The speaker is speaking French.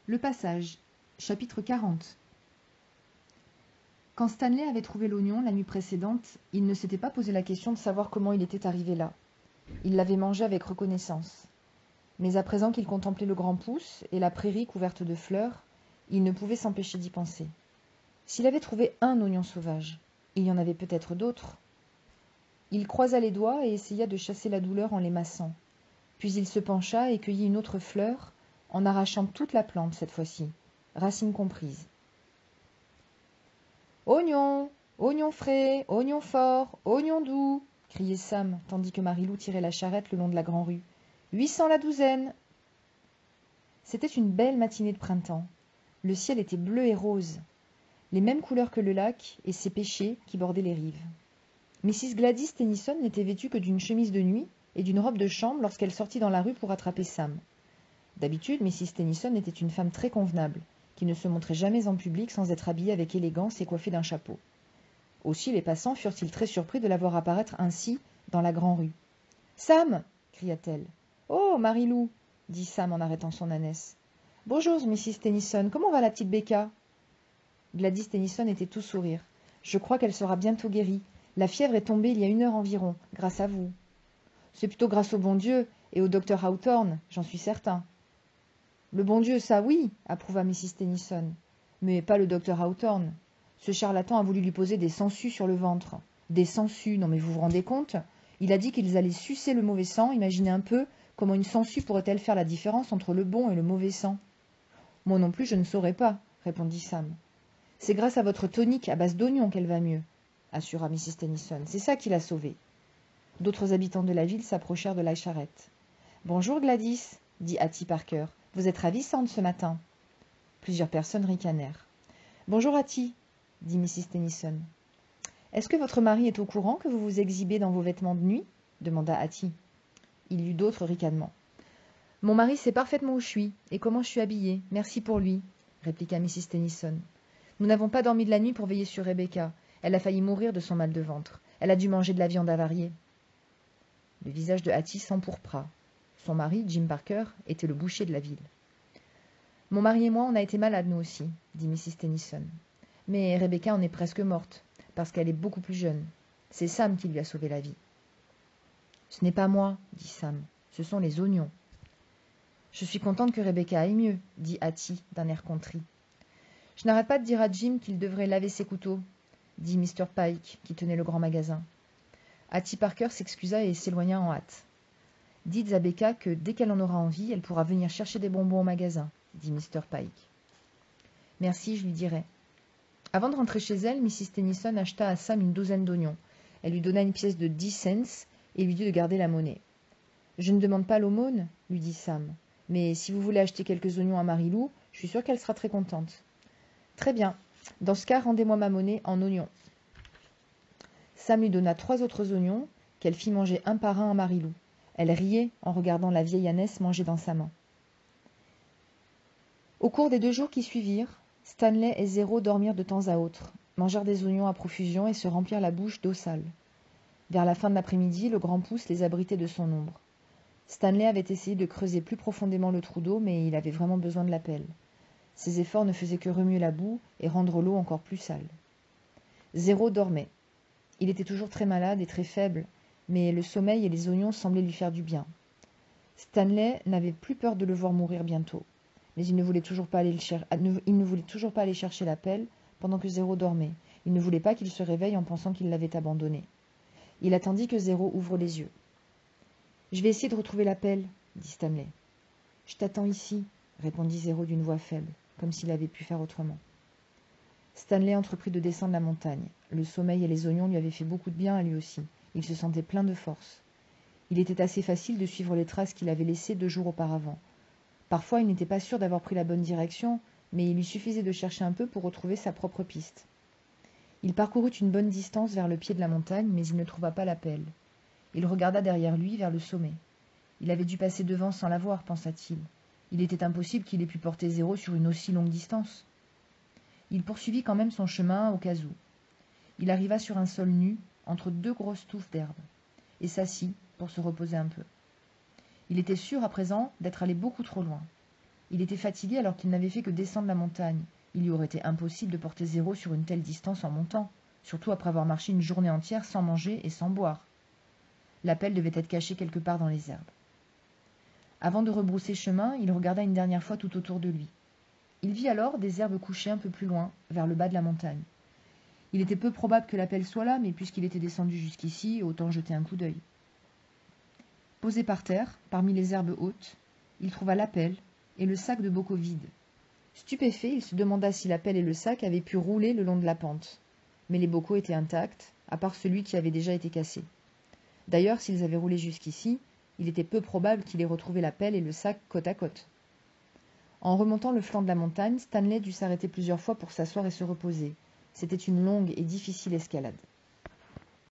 Le passage, chapitre 40. Quand Stanley avait trouvé l'oignon la nuit précédente, il ne s'était pas posé la question de savoir comment il était arrivé là. Il l'avait mangé avec reconnaissance. Mais à présent qu'il contemplait le grand pouce et la prairie couverte de fleurs, il ne pouvait s'empêcher d'y penser. S'il avait trouvé un oignon sauvage, il y en avait peut-être d'autres. Il croisa les doigts et essaya de chasser la douleur en les massant. Puis il se pencha et cueillit une autre fleur, en arrachant toute la plante cette fois-ci, racines comprises. « Oignon, oignon frais, oignon fort, oignon doux !» criait Sam, tandis que Marilou tirait la charrette le long de la grande rue. « 800 la douzaine !» C'était une belle matinée de printemps. Le ciel était bleu et rose, les mêmes couleurs que le lac et ses pêchers qui bordaient les rives. Mrs. Gladys Tennyson n'était vêtue que d'une chemise de nuit et d'une robe de chambre lorsqu'elle sortit dans la rue pour attraper Sam. D'habitude, Mrs. Tennyson était une femme très convenable, qui ne se montrait jamais en public sans être habillée avec élégance et coiffée d'un chapeau. Aussi les passants furent-ils très surpris de la voir apparaître ainsi dans la grande rue. « Sam !» cria-t-elle. « Oh, Marilou !» dit Sam en arrêtant son ânesse. « Bonjour, Mrs. Tennyson, comment va la petite Becca ?» Gladys Tennyson était tout sourire. « Je crois qu'elle sera bientôt guérie. La fièvre est tombée il y a 1 heure environ, grâce à vous. »« C'est plutôt grâce au bon Dieu et au docteur Hawthorne, j'en suis certain. »« Le bon Dieu, ça oui, approuva Mrs. Tennyson. Mais pas le docteur Hawthorne. Ce charlatan a voulu lui poser des sangsues sur le ventre. Des sangsues, non mais vous vous rendez compte? Il a dit qu'ils allaient sucer le mauvais sang, imaginez un peu comment une sangsue pourrait-elle faire la différence entre le bon et le mauvais sang? Moi non plus je ne saurais pas, répondit Sam. C'est grâce à votre tonique à base d'oignons qu'elle va mieux, assura Mrs. Tennyson. C'est ça qui l'a sauvée. D'autres habitants de la ville s'approchèrent de la charrette. Bonjour Gladys, dit Hattie Parker. Vous êtes ravissante ce matin. Plusieurs personnes ricanèrent. Bonjour Hattie, dit Mrs. Tennyson. Est-ce que votre mari est au courant que vous vous exhibez dans vos vêtements de nuit demanda Hattie. Il y eut d'autres ricanements. Mon mari sait parfaitement où je suis et comment je suis habillée. Merci pour lui, répliqua Mrs. Tennyson. Nous n'avons pas dormi de la nuit pour veiller sur Rebecca. Elle a failli mourir de son mal de ventre. Elle a dû manger de la viande avariée. Le visage de Hattie s'empourpra. Son mari, Jim Parker, était le boucher de la ville. « Mon mari et moi, on a été malades, nous aussi, » dit Mrs. Tennyson. « Mais Rebecca en est presque morte, parce qu'elle est beaucoup plus jeune. C'est Sam qui lui a sauvé la vie. »« Ce n'est pas moi, » dit Sam. « Ce sont les oignons. »« Je suis contente que Rebecca aille mieux, » dit Hattie d'un air contrit. « Je n'arrête pas de dire à Jim qu'il devrait laver ses couteaux, » dit Mr. Pike, qui tenait le grand magasin. Hattie Parker s'excusa et s'éloigna en hâte. « Dites à Becca que dès qu'elle en aura envie, elle pourra venir chercher des bonbons au magasin, » dit Mr. Pike. « Merci, je lui dirai. » Avant de rentrer chez elle, Mrs. Tennyson acheta à Sam une douzaine d'oignons. Elle lui donna une pièce de 10 cents et lui dit de garder la monnaie. « Je ne demande pas l'aumône, » lui dit Sam. « Mais si vous voulez acheter quelques oignons à Marilou, je suis sûre qu'elle sera très contente. »« Très bien. Dans ce cas, rendez-moi ma monnaie en oignons. » Sam lui donna 3 autres oignons qu'elle fit manger un par un à Marilou. Elle riait en regardant la vieille ânesse manger dans sa main. Au cours des 2 jours qui suivirent, Stanley et Zéro dormirent de temps à autre, mangèrent des oignons à profusion et se remplirent la bouche d'eau sale. Vers la fin de l'après-midi, le grand pouce les abritait de son ombre. Stanley avait essayé de creuser plus profondément le trou d'eau, mais il avait vraiment besoin de la pelle. Ses efforts ne faisaient que remuer la boue et rendre l'eau encore plus sale. Zéro dormait. Il était toujours très malade et très faible, mais le sommeil et les oignons semblaient lui faire du bien. Stanley n'avait plus peur de le voir mourir bientôt, mais il ne voulait toujours pas aller chercher la pelle pendant que Zéro dormait. Il ne voulait pas qu'il se réveille en pensant qu'il l'avait abandonné. Il attendit que Zéro ouvre les yeux. « Je vais essayer de retrouver la pelle, » dit Stanley. « Je t'attends ici, » répondit Zéro d'une voix faible, comme s'il avait pu faire autrement. Stanley entreprit de descendre la montagne. Le sommeil et les oignons lui avaient fait beaucoup de bien à lui aussi. Il se sentait plein de force. Il était assez facile de suivre les traces qu'il avait laissées 2 jours auparavant. Parfois, il n'était pas sûr d'avoir pris la bonne direction, mais il lui suffisait de chercher un peu pour retrouver sa propre piste. Il parcourut une bonne distance vers le pied de la montagne, mais il ne trouva pas la pelle. Il regarda derrière lui, vers le sommet. Il avait dû passer devant sans la voir, pensa-t-il. Il était impossible qu'il ait pu porter Zéro sur une aussi longue distance. Il poursuivit quand même son chemin au cas où. Il arriva sur un sol nu, entre 2 grosses touffes d'herbe, et s'assit pour se reposer un peu. Il était sûr à présent d'être allé beaucoup trop loin. Il était fatigué alors qu'il n'avait fait que descendre la montagne. Il lui aurait été impossible de porter 0 sur une telle distance en montant, surtout après avoir marché une journée entière sans manger et sans boire. La pelle devait être cachée quelque part dans les herbes. Avant de rebrousser chemin, il regarda une dernière fois tout autour de lui. Il vit alors des herbes couchées un peu plus loin, vers le bas de la montagne. Il était peu probable que la pelle soit là, mais puisqu'il était descendu jusqu'ici, autant jeter un coup d'œil. Posé par terre, parmi les herbes hautes, il trouva la pelle et le sac de bocaux vide. Stupéfait, il se demanda si la pelle et le sac avaient pu rouler le long de la pente. Mais les bocaux étaient intacts, à part celui qui avait déjà été cassé. D'ailleurs, s'ils avaient roulé jusqu'ici, il était peu probable qu'il ait retrouvé la pelle et le sac côte à côte. En remontant le flanc de la montagne, Stanley dut s'arrêter plusieurs fois pour s'asseoir et se reposer. C'était une longue et difficile escalade.